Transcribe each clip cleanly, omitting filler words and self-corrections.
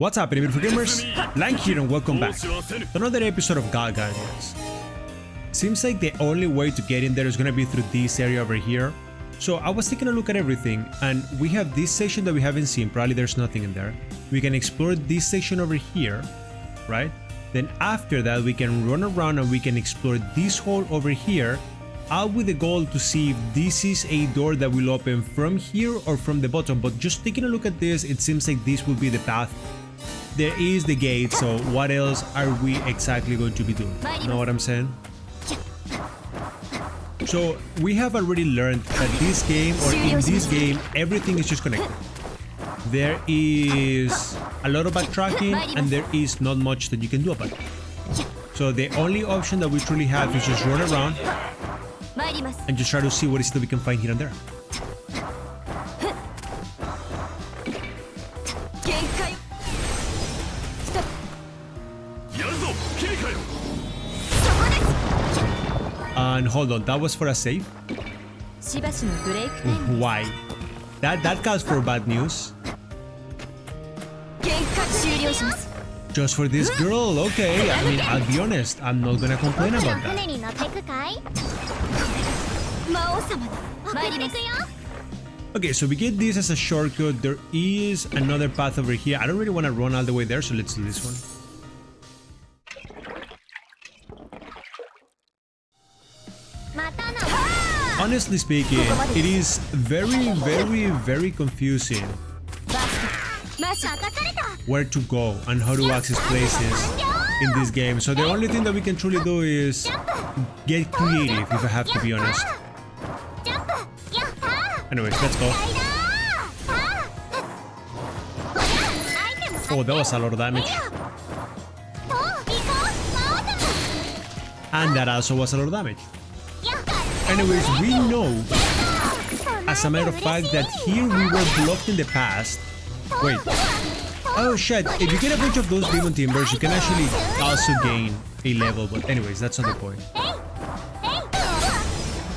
What's happening, beautiful gamers? Lank here and welcome back to another episode of God Guardians. Seems like the only way to get in there is gonna be through this area over here. So I was taking a look at everything and we have this section that we haven't seen, probably there's nothing in there. We can explore this section over here, right? Then after that we can run around and we can explore this hole over here, all with the goal to see if this is a door that will open from here or from the bottom. But just taking a look at this, it seems like this will be the path. There is the gate, so what else are we exactly going to be doing? Know what I'm saying? So we have already learned that this game, or in this game, everything is just connected. There is a lot of backtracking and there is not much that you can do about it. So the only option that we truly have is just run around and just try to see what is that we can find here and there. And hold on, that was for a save? Why? That calls for bad news. Just for this girl, okay. I mean, I'll be honest, I'm not gonna complain about that. Okay, so we get this as a shortcut. There is another path over here. I don't really want to run all the way there, so let's do this one. Honestly speaking, it is very confusing where to go and how to access places in this game. So the only thing that we can truly do is get creative, if I have to be honest. Anyways, let's go. Oh, that was a lot of damage. And that also was a lot of damage. Anyways, we know, as a matter of fact, that here we were blocked in the past. Wait. Oh shit, if you get a bunch of those demon timbers, you can actually also gain a level. But anyways, that's not the point.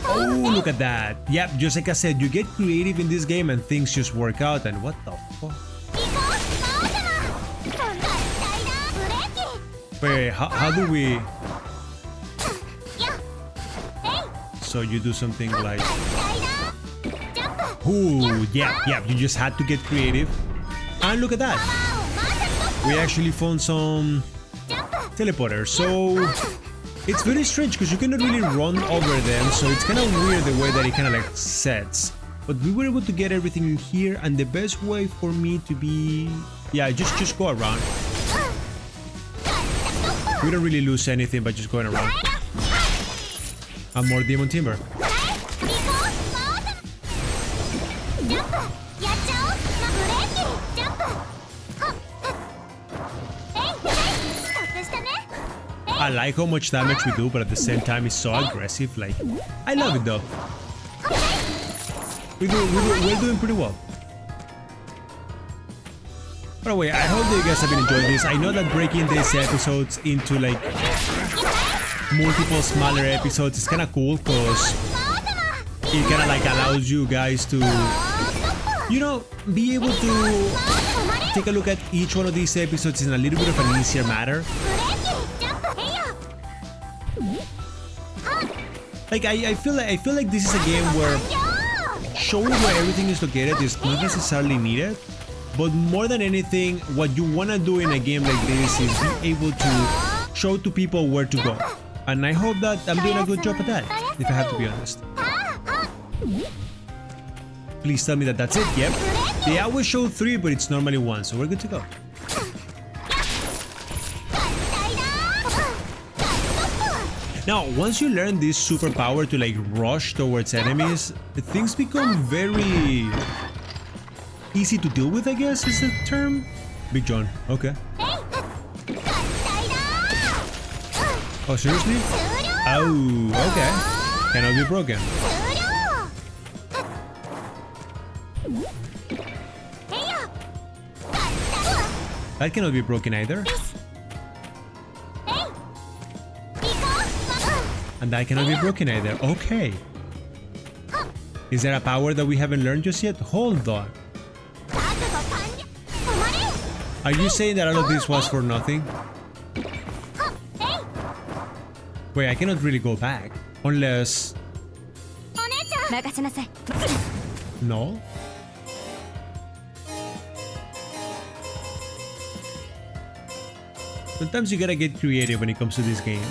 Oh, look at that. Yep, just like I said, you get creative in this game and things just work out. And what the fuck? Wait, how do we... So you do something like... Ooh, yeah, you just had to get creative. And look at that. We actually found some teleporters. So it's very strange because you cannot really run over them. So it's kind of weird the way that it kind of like sets. But we were able to get everything in here. And the best way for me to be... Yeah, just go around. We don't really lose anything by just going around. And more demon timber. I like how much damage we do, but at the same time it's so aggressive. Like, I love it though. We're doing pretty well. By the way, I hope that you guys have been enjoying this. I know that breaking these episodes into like multiple smaller episodes is kind of cool because it kind of like allows you guys to, you know, be able to take a look at each one of these episodes in a little bit of an easier manner. Like I feel like this is a game where showing where everything is located is not necessarily needed, but more than anything, what you want to do in a game like this is be able to show to people where to go. And I hope that I'm doing a good job at that, if I have to be honest. Please tell me that that's it. Yep. They always show 3, but it's normally 1, so we're good to go. Now, once you learn this superpower to like rush towards enemies, things become very easy to deal with, I guess is the term. Big John, okay. Oh, seriously? Oh, okay. Cannot be broken. That cannot be broken either. And that cannot be broken either. Okay. Is there a power that we haven't learned just yet? Hold on. Are you saying that all of this was for nothing? Wait, I cannot really go back. Unless... No? Sometimes you gotta get creative when it comes to this game.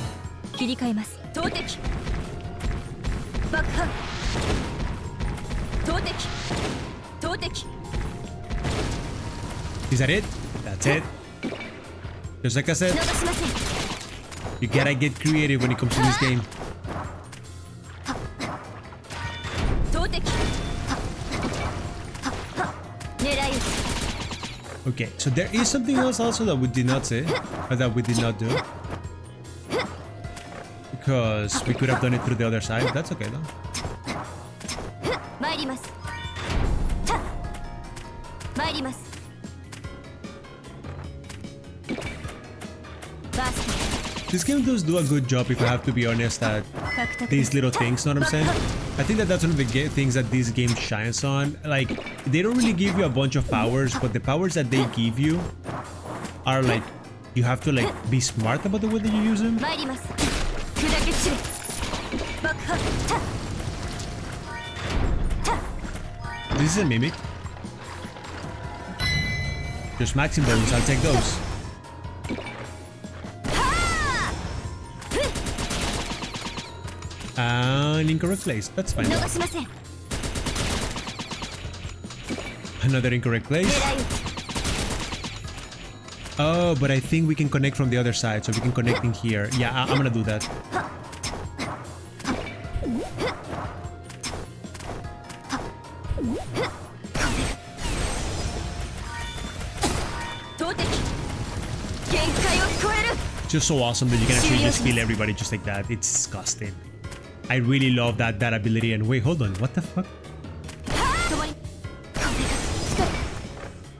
Is that it? That's it. Just like I said, you gotta get creative when it comes to this game. Okay, so there is something else also that we did not say, or that we did not do. Because we could have done it through the other side. That's okay though. This game does do a good job, if I have to be honest, at these little things, know what I'm saying? I think that that's one of the things that this game shines on. Like, they don't really give you a bunch of powers, but the powers that they give you are like, you have to like be smart about the way that you use them. This is a mimic. There's Maxim bones, I'll take those. An incorrect place, that's fine. Another incorrect place. Oh, but I think we can connect from the other side, so we can connect in here. Yeah, I'm gonna do that. Just so awesome that you can actually just kill everybody just like that. It's disgusting. I really love that ability. And wait, hold on, what the fuck?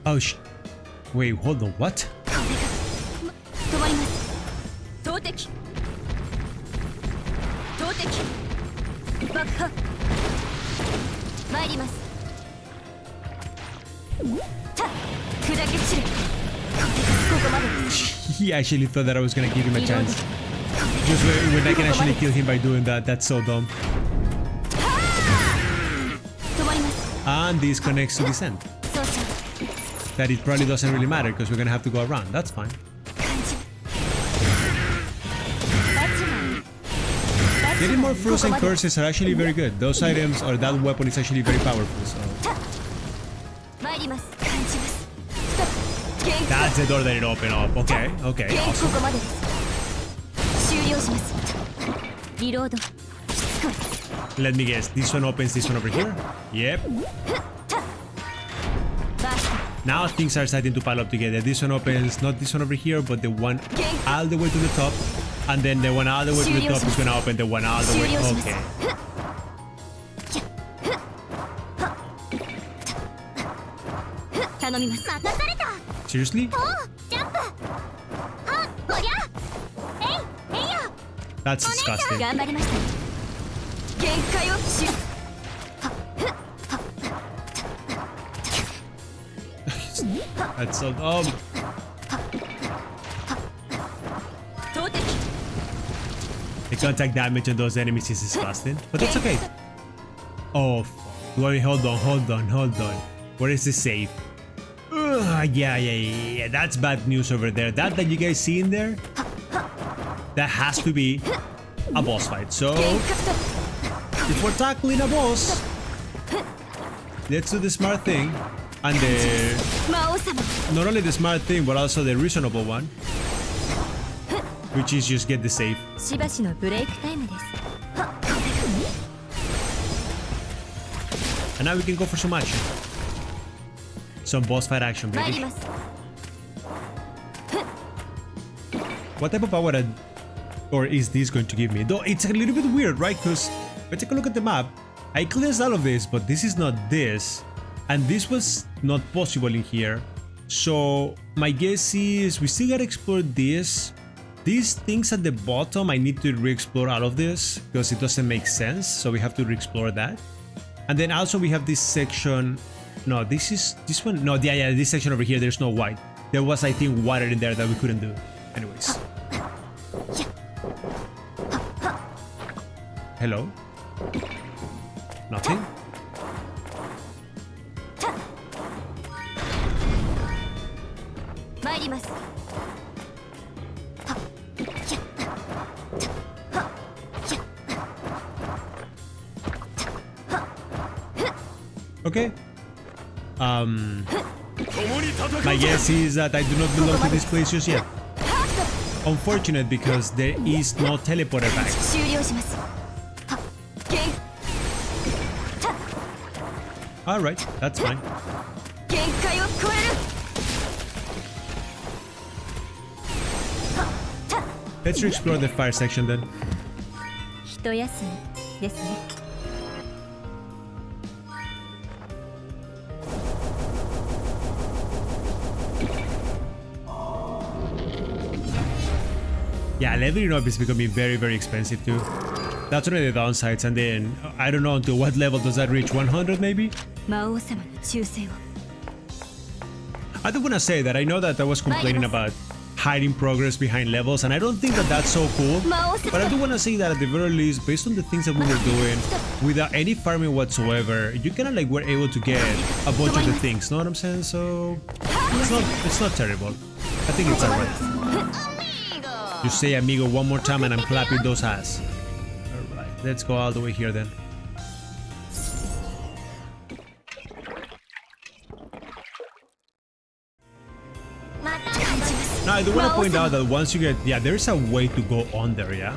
Oh wait, hold on, what? He actually thought that I was gonna give him a chance. Just when I can actually kill him by doing that. That's so dumb. And this connects to this end. That it probably doesn't really matter because we're gonna have to go around. That's fine. Getting more frozen curses are actually very good. Those items or that weapon is actually very powerful. So. That's the door that it opened up. Okay, okay, awesome. Let me guess, this one opens this one over here? Yep. Now things are starting to pile up together. This one opens, not this one over here, but the one all the way to the top. And then the one all the way to the top is gonna open the one all the way. Okay. Seriously? That's disgusting. That's so dumb. The contact damage on those enemies is disgusting, but that's okay. Oh, wait, hold on. Where is the save? Yeah. That's bad news over there. That you guys see in there, that has to be a boss fight. So, if we're tackling a boss, let's do the smart thing. And not only the smart thing, but also the reasonable one, which is just get the save. And now we can go for some action. Some boss fight action, baby. What type of power or is this going to give me? Though it's a little bit weird, right? Because if I take a look at the map, I cleansed all of this, but this is not this. And this was not possible in here. So my guess is we still gotta explore this. These things at the bottom, I need to re-explore all of this because it doesn't make sense. So we have to re-explore that. And then also we have this section. No, this one. No, yeah, this section over here, there's no white. there was, I think, water in there that we couldn't do. Anyways. Hello? Nothing? Okay. My guess is that I do not belong to this place just yet. Unfortunate because there is no teleporter back. Alright, that's fine. Let's explore the fire section then. Yeah, leveling up is becoming very, very expensive too. That's one of the downsides, and then I don't know until what level does that reach, 100 maybe? I do want to say that I know that I was complaining about hiding progress behind levels, and I don't think that that's so cool, but I do want to say that at the very least, based on the things that we were doing, without any farming whatsoever, you kind of like were able to get a bunch of the things, know what I'm saying? So it's not terrible. I think it's alright. You say amigo one more time and I'm clapping those ass. Alright, let's go all the way here then. Now I do want to point out that once you get, yeah, there's a way to go on there, yeah?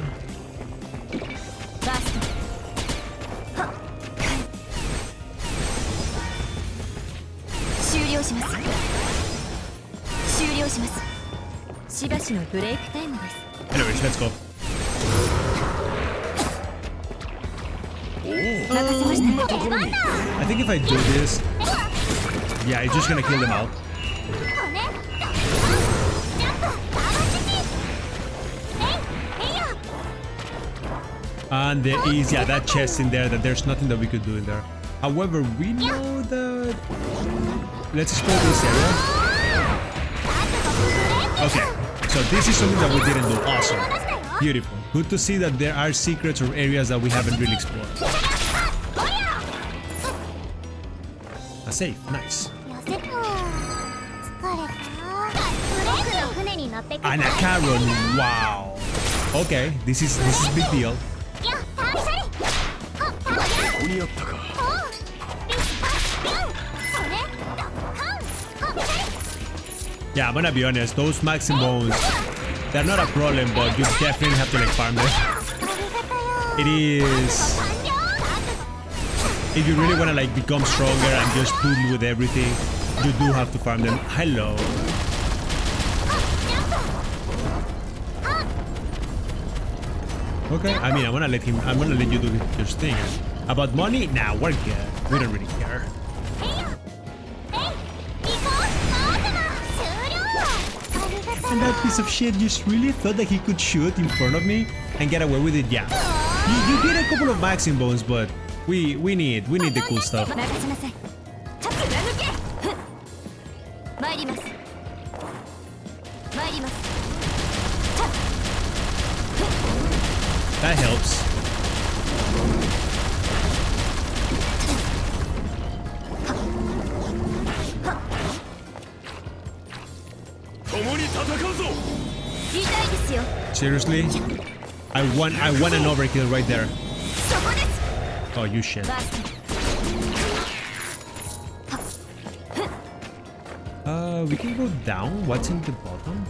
Anyways, let's go. I think if I do this, yeah, it's just gonna kill them out. And there is, yeah, that chest in there, that there's nothing that we could do in there. However, we know that... Let's explore this area. Okay, so this is something that we didn't do. Awesome. Beautiful. Good to see that there are secrets or areas that we haven't really explored. A safe, nice. And a Charon, wow. Okay, this is a big deal. Yeah, I'm gonna be honest, those Maxim bones, they're not a problem, but you definitely have to like farm them. It is... If you really wanna like become stronger and just poodle with everything, you do have to farm them. Hello. Okay, I mean, I'm gonna let you do your thing. About money? Nah, we're good. We don't really care. And that piece of shit just really thought that he could shoot in front of me and get away with it. Yeah, you get a couple of Maxim bones, but we need the cool stuff. That helps. Seriously? I want an overkill right there. Oh, you shit. We can go down. What's in the bottom?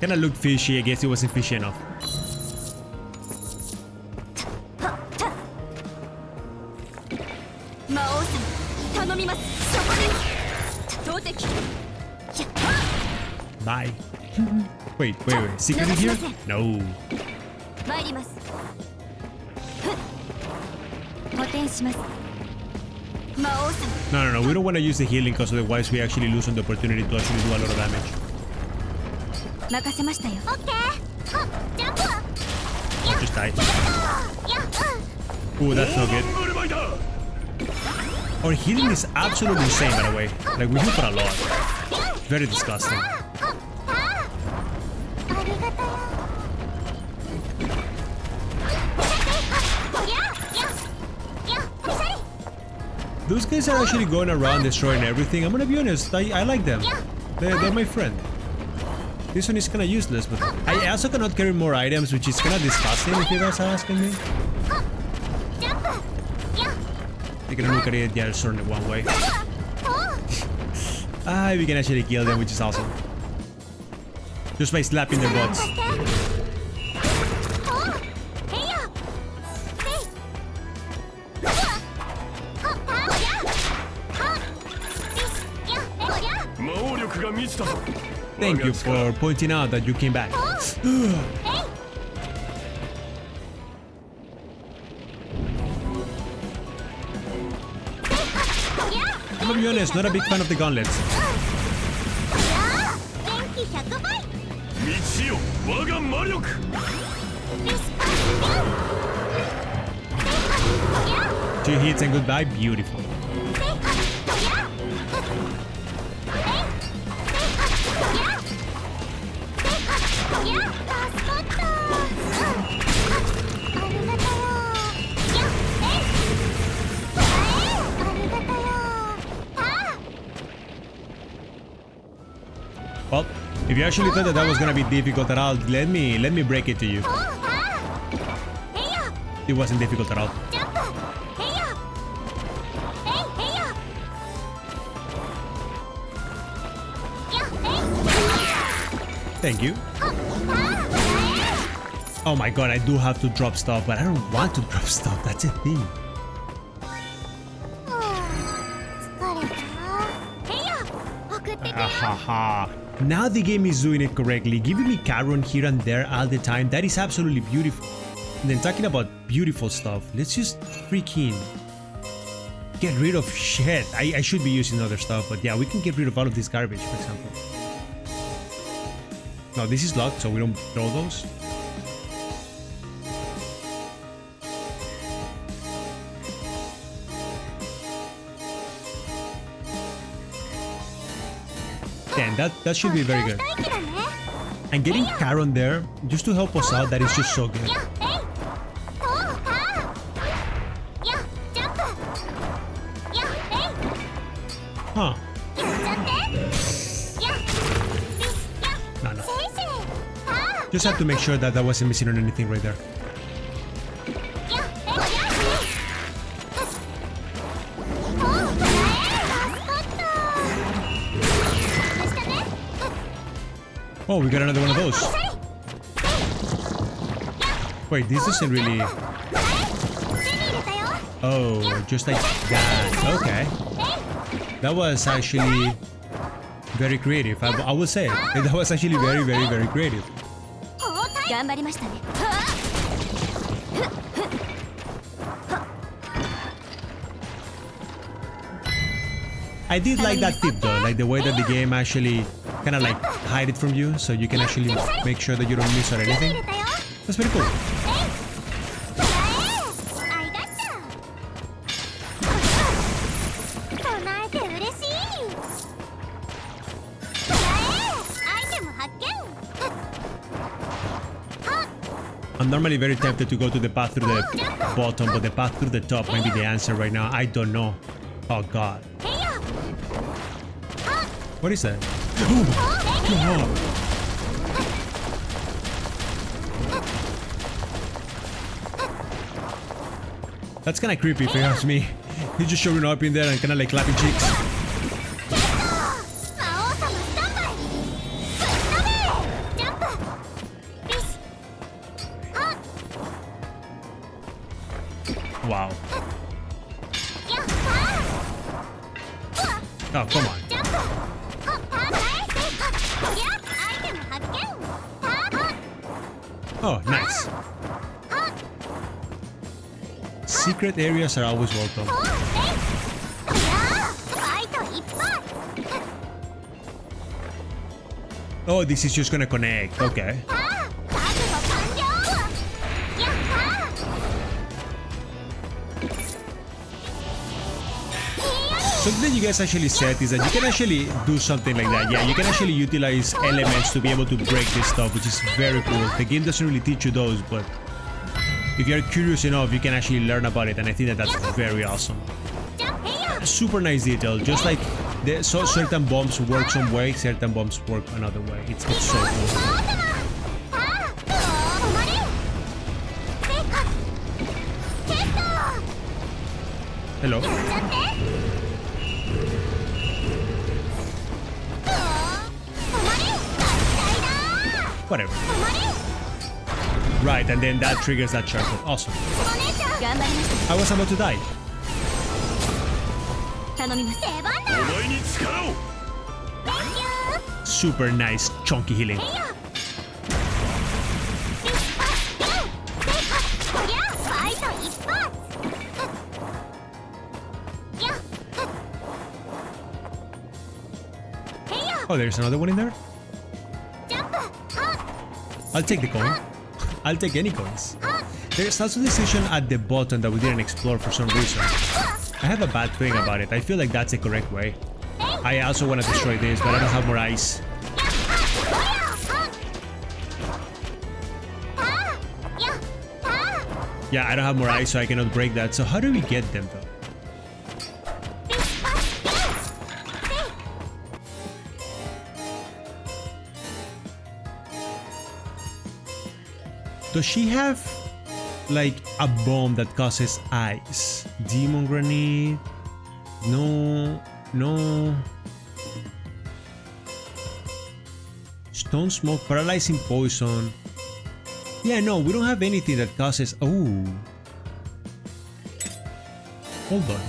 Kinda looked fishy. I guess it wasn't fishy enough. Bye. Wait. Secret in here? No. No. We don't want to use the healing because otherwise we actually lose on the opportunity to actually do a lot of damage. die. Ooh, that's no good. Our healing is absolutely insane, by the way. Like, we heal for a lot. Very disgusting. Those guys are actually going around destroying everything. I'm gonna be honest, I like them. They're my friend. This one is kinda useless, but I also cannot carry more items, which is kinda disgusting if you guys are asking me. You're gonna look at it, yeah, it's only one way. We can actually kill them, which is awesome. Just by slapping their butts. Thank you for pointing out that you came back. I'm gonna be honest, not a big fan of the gauntlets. Two hits and goodbye, beautiful. Well, if you actually thought that was gonna be difficult at all, let me break it to you. It wasn't difficult at all. Thank you. Oh my god, I do have to drop stuff, but I don't want to drop stuff. That's a thing. Ahaha. Now the game is doing it correctly, giving me Charon here and there all the time. That is absolutely beautiful. And then talking about beautiful stuff, let's just freaking get rid of shit. I should be using other stuff, but yeah, we can get rid of all of this garbage, for example. No, this is locked, so we don't throw those. Damn, that should be very good. And getting Charon there, just to help us out, that is just so good. Huh. No. Just have to make sure that that wasn't missing on anything right there. Oh, we got another one of those. Wait, this doesn't really... Oh, just like that. Okay. That was actually very creative. I will say it. That was actually very, very, very creative. I did like that tip though, like the way that the game actually kind of like hide it from you, so you can actually make sure that you don't miss or anything. That's pretty cool. I'm normally very tempted to go to the path through the bottom, but the path through the top might be the answer right now. I don't know. Oh god. What is that? Oh, that's kind of creepy if you ask me. He's just showing up in there and kind of like clapping cheeks. Wow. Oh, come on. Oh, nice. Secret areas are always welcome. Oh, this is just gonna connect. Okay. Something that you guys actually said is that you can actually do something like that. Yeah, you can actually utilize elements to be able to break this stuff, which is very cool. The game doesn't really teach you those, but if you're curious enough, you can actually learn about it, and I think that that's very awesome. Super nice detail, just like certain bombs work some way, certain bombs work another way. It's so cool. Hello. Whatever. Right, and then that triggers that circle. Awesome. I was about to die. Super nice, chunky healing. Oh, there's another one in there? I'll take the coin. I'll take any coins. There's also this section at the bottom that we didn't explore for some reason. I have a bad feeling about it. I feel like that's the correct way. I also want to destroy this, but I don't have more ice. Yeah, I don't have more ice, so I cannot break that. So how do we get them, though? Does she have, like, a bomb that causes ice? Demon grenade? No. No. Stone smoke, paralyzing poison. Yeah, no, we don't have anything that causes... Oh. Hold on.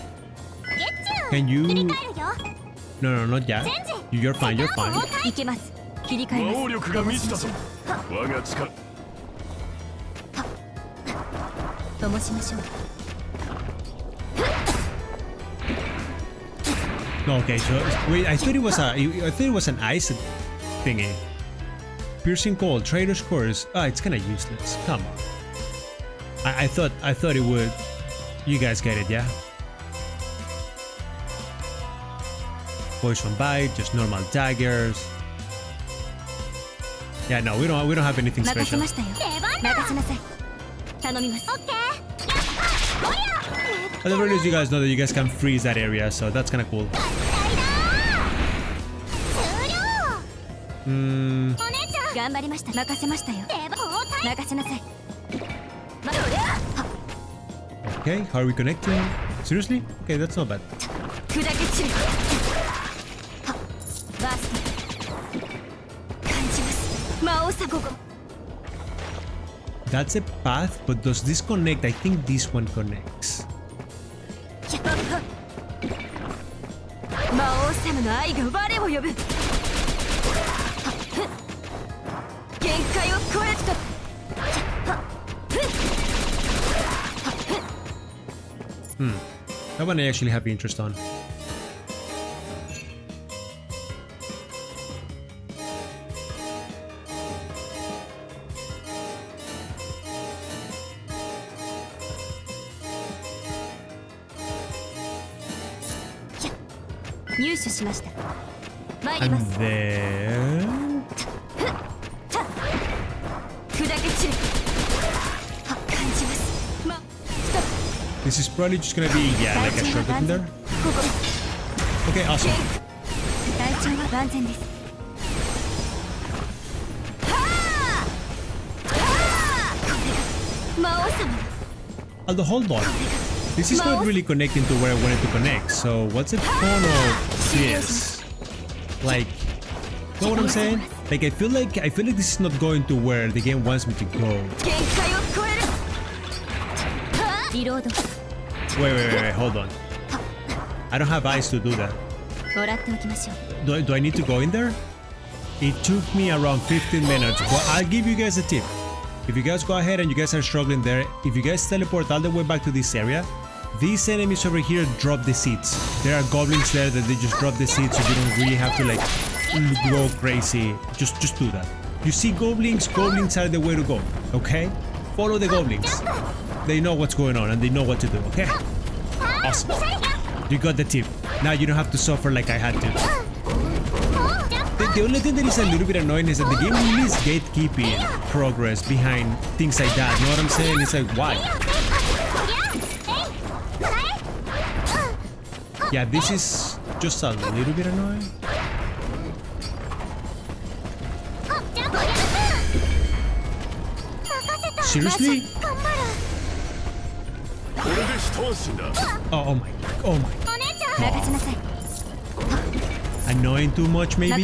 Can you... No, not yet. You're fine, you're fine. No, okay, so wait, I thought it was an ice thingy. Piercing cold, traitor's curse. Ah, it's kinda useless. Come on. I thought it would. You guys get it, yeah? Poison bite, just normal daggers. Yeah, no, we don't have anything special. At the very least, you guys know that you guys can freeze that area, so that's kind of cool. Okay, how are we connecting? Seriously? Okay, that's not bad. That's a path, but does this connect? I think this one connects. That one I actually have interest on. And then... This is probably just gonna be, yeah, like a shortcut in there. Okay, awesome. Although, hold on. This is not really connecting to where I wanted to connect, so what's the point of this? Like, you know what I'm saying? Like, I feel like this is not going to where the game wants me to go. Wait, hold on. I don't have eyes to do that. Do I need to go in there? It took me around 15 minutes, but I'll give you guys a tip. If you guys go ahead and you guys are struggling there, if you guys teleport all the way back to this area, these enemies over here drop the seeds. There are goblins there that they just drop the seeds, so you don't really have to like go crazy. Just do that. You see goblins are the way to go, okay? Follow the goblins. They know what's going on and they know what to do, okay? Awesome. You got the tip. Now you don't have to suffer like I had to. The only thing that is a little bit annoying is that the game really is gatekeeping progress behind things like that. Know what I'm saying? It's like, why? Yeah, this is just a little bit annoying. Seriously? Oh my. Oh my. Annoying too much, maybe?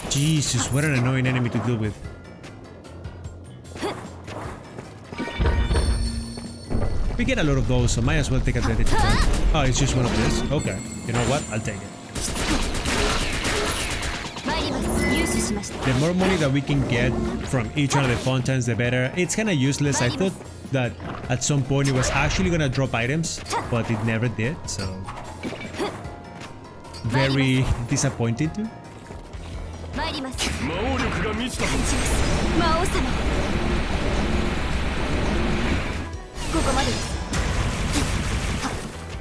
Jesus, what an annoying enemy to deal with. We get a lot of those, so might as well take advantage of them. Oh, it's just one of these? Okay. You know what? I'll take it. The more money that we can get from each one of the fountains, the better. It's kind of useless. I thought that at some point it was actually gonna drop items, but it never did, so... Very disappointed too.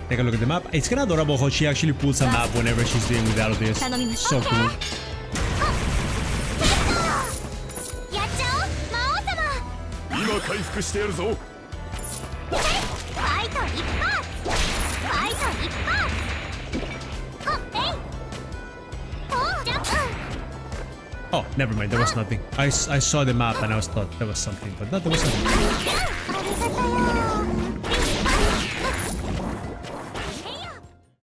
Take a look at the map. It's kind of adorable how she actually pulls a map whenever she's dealing with all of this. So cool. Oh, never mind. There was nothing. I saw the map and I thought there was something, but no, there was nothing.